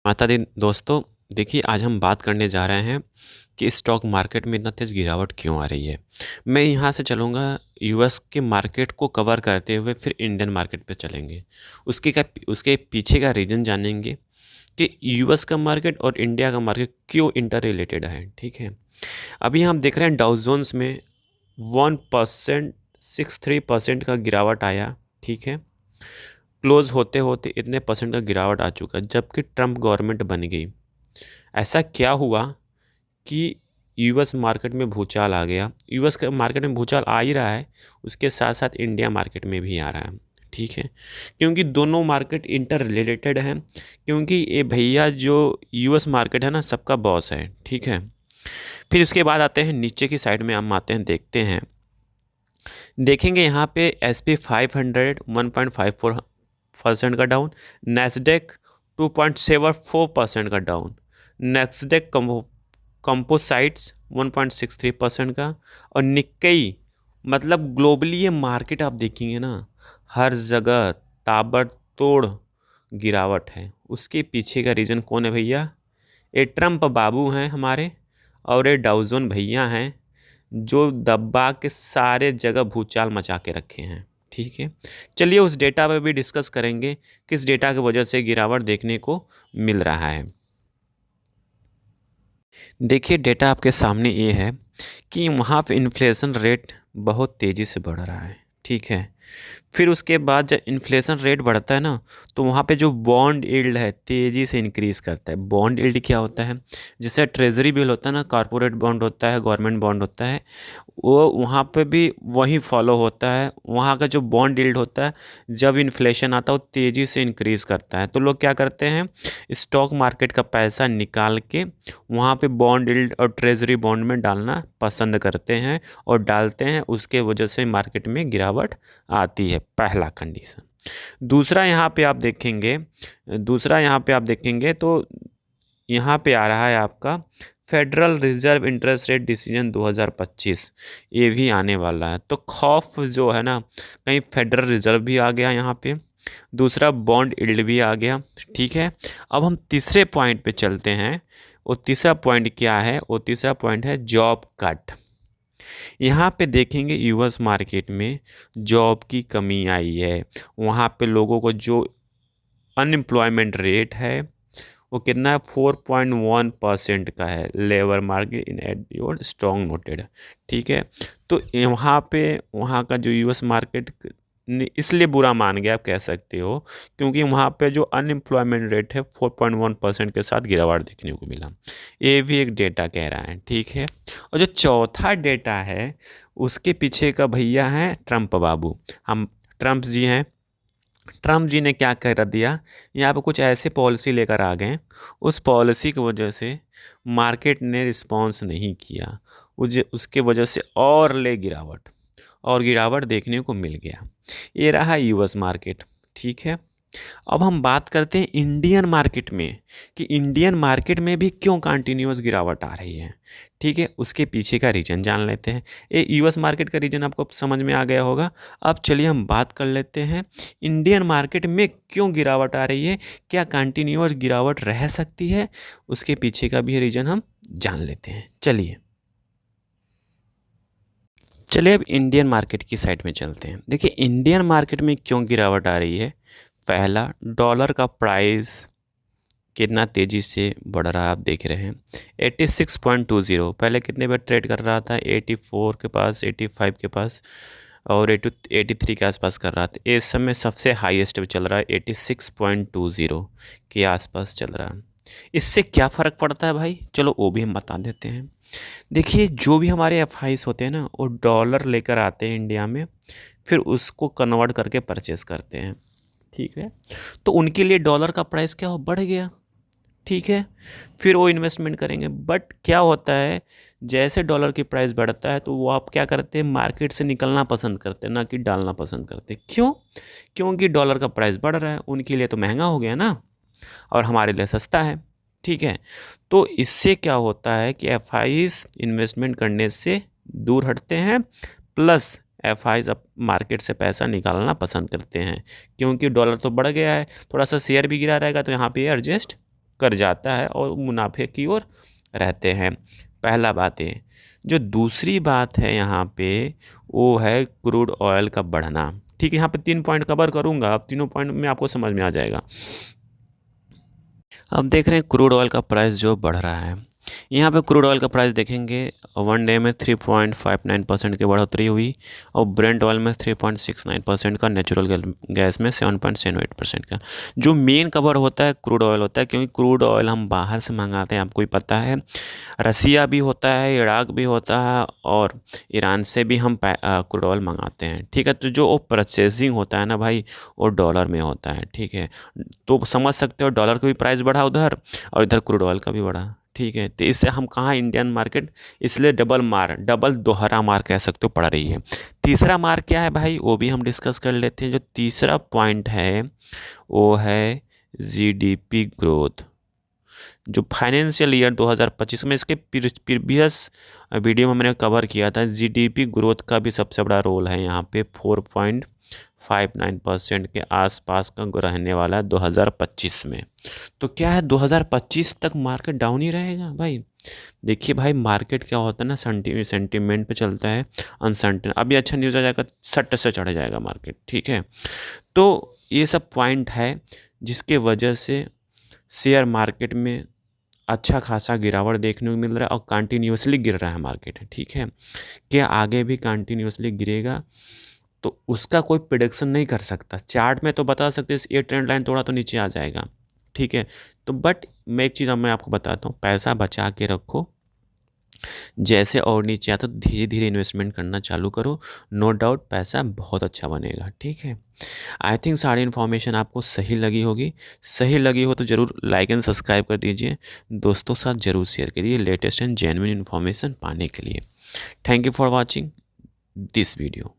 माता दी दोस्तों, देखिए आज हम बात करने जा रहे हैं कि स्टॉक मार्केट में इतना तेज़ गिरावट क्यों आ रही है। मैं यहाँ से चलूँगा यूएस के मार्केट को कवर करते हुए फिर इंडियन मार्केट पे चलेंगे। उसके पीछे का रीज़न जानेंगे कि यूएस का मार्केट और इंडिया का मार्केट क्यों इंटर रिलेटेड है। ठीक है, अभी हम देख रहे हैं डाउ जोन्स में 1.63% का गिरावट आया। ठीक है, क्लोज होते होते इतने परसेंट का गिरावट आ चुका, जबकि ट्रम्प गवर्नमेंट बन गई। ऐसा क्या हुआ कि यूएस मार्केट में भूचाल आ गया। यूएस के मार्केट में भूचाल आ ही रहा है, उसके साथ साथ इंडिया मार्केट में भी आ रहा है। ठीक है, क्योंकि दोनों मार्केट इंटर रिलेटेड हैं, क्योंकि ये भैया जो यूएस मार्केट है ना, सबका बॉस है। ठीक है, फिर उसके बाद आते हैं नीचे की साइड में, हम आते हैं, देखते हैं, देखेंगे यहाँ पे SP 500 1.54% का डाउन, नैस्डैक 2.74% का डाउन, नैस्डैक कंपोसाइट्स 1.63% का, और निक्केई, मतलब ग्लोबली ये मार्केट आप देखेंगे ना, हर जगह ताबड़तोड़ गिरावट है। उसके पीछे का रीज़न कौन है भैया? ये ट्रम्प बाबू हैं हमारे, और ये डाउजोन भैया हैं जो दबा के सारे जगह भूचाल मचा के रखे हैं। ठीक है, चलिए उस डेटा पर भी डिस्कस करेंगे, किस डेटा की वजह से गिरावट देखने को मिल रहा है। देखिए डेटा आपके सामने ये है कि वहाँ पे इन्फ्लेशन रेट बहुत तेज़ी से बढ़ रहा है। ठीक है, फिर उसके बाद जब इन्फ्लेशन रेट बढ़ता है ना, तो वहाँ पे जो बॉन्ड यील्ड है तेज़ी से इंक्रीज़ करता है। बॉन्ड यील्ड क्या होता है? जैसे ट्रेजरी बिल होता है ना, कॉर्पोरेट बॉन्ड होता है, गवर्नमेंट बॉन्ड होता है, वो वहाँ पे भी वही फॉलो होता है। वहाँ का जो बॉन्ड यील्ड होता है, जब इन्फ्लेशन आता है वो तेज़ी से इंक्रीज़ करता है। तो लोग क्या करते हैं, स्टॉक मार्केट का पैसा निकाल के वहाँ पे बॉन्ड यील्ड और ट्रेजरी बॉन्ड में डालना पसंद करते हैं और डालते हैं, उसके वजह से मार्केट में गिरावट आती है। पहला कंडीशन। दूसरा यहाँ पे आप देखेंगे तो यहाँ पे आ रहा है आपका federal reserve interest rate decision 2025, ये भी आने वाला है। तो खौफ जो है ना, कहीं फेडरल रिजर्व भी आ गया यहाँ पे, दूसरा बॉन्ड यील्ड भी आ गया। ठीक है, अब हम तीसरे पॉइंट पे चलते हैं। वो तीसरा पॉइंट क्या है? वो तीसरा पॉइंट है जॉब कट। यहाँ पे देखेंगे यूएस मार्केट में जॉब की कमी आई है। वहाँ पे लोगों को जो अनएम्प्लॉयमेंट रेट है वो कितना है? 4.1% का है। लेबर मार्केट इन एड स्ट्रॉन्ग नोटेड। ठीक है, तो वहाँ का जो यूएस मार्केट इसलिए बुरा मान गया, आप कह सकते हो, क्योंकि वहाँ पे जो अनएम्प्लॉयमेंट रेट है 4.1% के साथ गिरावट देखने को मिला। ये भी एक डेटा कह रहा है। ठीक है, और जो चौथा डेटा है उसके पीछे का भैया है ट्रम्प बाबू। हम ट्रम्प जी हैं, ट्रम्प जी ने क्या कर दिया, यहाँ पे कुछ ऐसे पॉलिसी लेकर आ गए, उस पॉलिसी की वजह से मार्केट ने रिस्पॉन्स नहीं किया, उसके वजह से और गिरावट देखने को मिल गया। ये रहा यूएस मार्केट। ठीक है, अब हम बात करते हैं इंडियन मार्केट में, कि इंडियन मार्केट में भी क्यों कंटिन्यूअस गिरावट आ रही है। ठीक है, उसके पीछे का रीज़न जान लेते हैं। ये यूएस मार्केट का रीज़न आपको समझ में आ गया होगा। अब चलिए हम बात कर लेते हैं इंडियन मार्केट में क्यों गिरावट आ रही है, क्या कंटिन्यूअस गिरावट रह सकती है, उसके पीछे का भी रीज़न हम जान लेते हैं। चलिए अब इंडियन मार्केट की साइड में चलते हैं। देखिए इंडियन मार्केट में क्यों गिरावट आ रही है। पहला, डॉलर का प्राइस कितना तेज़ी से बढ़ रहा है, आप देख रहे हैं 86.20। पहले कितने पर ट्रेड कर रहा था? 84 के पास, 85 के पास, और 83 के आसपास कर रहा था। इस समय सबसे हाईएस्ट पे चल रहा है, 86.20 के आसपास चल रहा है। इससे क्या फ़र्क पड़ता है भाई, चलो वो भी हम बता देते हैं। देखिए जो भी हमारे एफआईस होते हैं ना, वो डॉलर लेकर आते हैं इंडिया में, फिर उसको कन्वर्ट करके परचेस करते हैं। ठीक है, तो उनके लिए डॉलर का प्राइस क्या हो, बढ़ गया। ठीक है, फिर वो इन्वेस्टमेंट करेंगे। बट क्या होता है, जैसे डॉलर की प्राइस बढ़ता है तो वो आप क्या करते हैं, मार्केट से निकलना पसंद करते हैं, ना कि डालना पसंद करते। क्यों? क्योंकि डॉलर का प्राइस बढ़ रहा है, उनके लिए तो महंगा हो गया ना, और हमारे लिए सस्ता है। ठीक है, तो इससे क्या होता है कि एफआईज इन्वेस्टमेंट करने से दूर हटते हैं, प्लस एफआईज अब मार्केट से पैसा निकालना पसंद करते हैं, क्योंकि डॉलर तो बढ़ गया है, थोड़ा सा शेयर भी गिरा रहेगा तो यहाँ पे एडजस्ट कर जाता है और मुनाफे की ओर रहते हैं। पहला बात है। जो दूसरी बात है यहाँ पे वो है क्रूड ऑयल का बढ़ना। ठीक है, यहाँ पे 3 पॉइंट कवर करूँगा, अब तीनों पॉइंट में आपको समझ में आ जाएगा। अब देख रहे हैं क्रूड ऑयल का प्राइस जो बढ़ रहा है। यहाँ पे क्रूड ऑयल का प्राइस देखेंगे 1 डे में 3.59% की बढ़ोतरी हुई और ब्रेंट ऑयल में 3.69% का, नेचुरल गैस में 7.78% का। जो मेन कवर होता है क्रूड ऑयल होता है, क्योंकि क्रूड ऑयल हम बाहर से मंगाते हैं, आपको ही पता है। रसिया भी होता है, इराक भी होता है और ईरान से भी हम क्रूड ऑयल मंगाते हैं। ठीक है, तो जो वो परचेजिंग होता है ना भाई, वो डॉलर में होता है। ठीक है, तो समझ सकते हो डॉलर का भी प्राइस बढ़ा उधर और इधर क्रूड ऑयल का भी बढ़ा। ठीक है, तो इससे हम कहाँ इंडियन मार्केट, इसलिए डबल दोहरा मार कह सकते हो पड़ रही है। तीसरा मार क्या है भाई, वो भी हम डिस्कस कर लेते हैं। जो तीसरा पॉइंट है वो है जीडीपी ग्रोथ। जो फाइनेंशियल ईयर 2025 में, इसके प्रीवियस वीडियो में मैंने कवर किया था, जीडीपी ग्रोथ का भी सबसे बड़ा रोल है यहाँ पे। 4.59% के आसपास का रहने वाला है 2025 में। तो क्या है, 2025 तक मार्केट डाउन ही रहेगा भाई। देखिए भाई, मार्केट क्या होता है ना, सेंटीमेंट पे चलता है, अनसर्टेन। अभी अच्छा न्यूज़ आ जाएगा, सट से चढ़ जाएगा मार्केट। ठीक है, तो ये सब पॉइंट है जिसके वजह से शेयर मार्केट में अच्छा खासा गिरावट देखने को मिल रहा है और कंटिन्यूसली गिर रहा है मार्केट। ठीक है, क्या आगे भी कंटिन्यूसली गिरेगा तो उसका कोई प्रिडिक्शन नहीं कर सकता। चार्ट में तो बता सकते ये ट्रेंड लाइन थोड़ा तो नीचे आ जाएगा। ठीक है, तो बट मैं एक चीज़ अब मैं आपको बताता हूँ, पैसा बचा के रखो, जैसे और नीचे आता तो धीरे धीरे इन्वेस्टमेंट करना चालू करो, नो डाउट पैसा बहुत अच्छा बनेगा। ठीक है, आई थिंक सारी इन्फॉर्मेशन आपको सही लगी होगी। सही लगी हो तो ज़रूर लाइक एंड सब्सक्राइब कर दीजिए, दोस्तों साथ ज़रूर शेयर करिए लेटेस्ट एंड जेन्युइन इन्फॉर्मेशन पाने के लिए। Thank you for watching this video.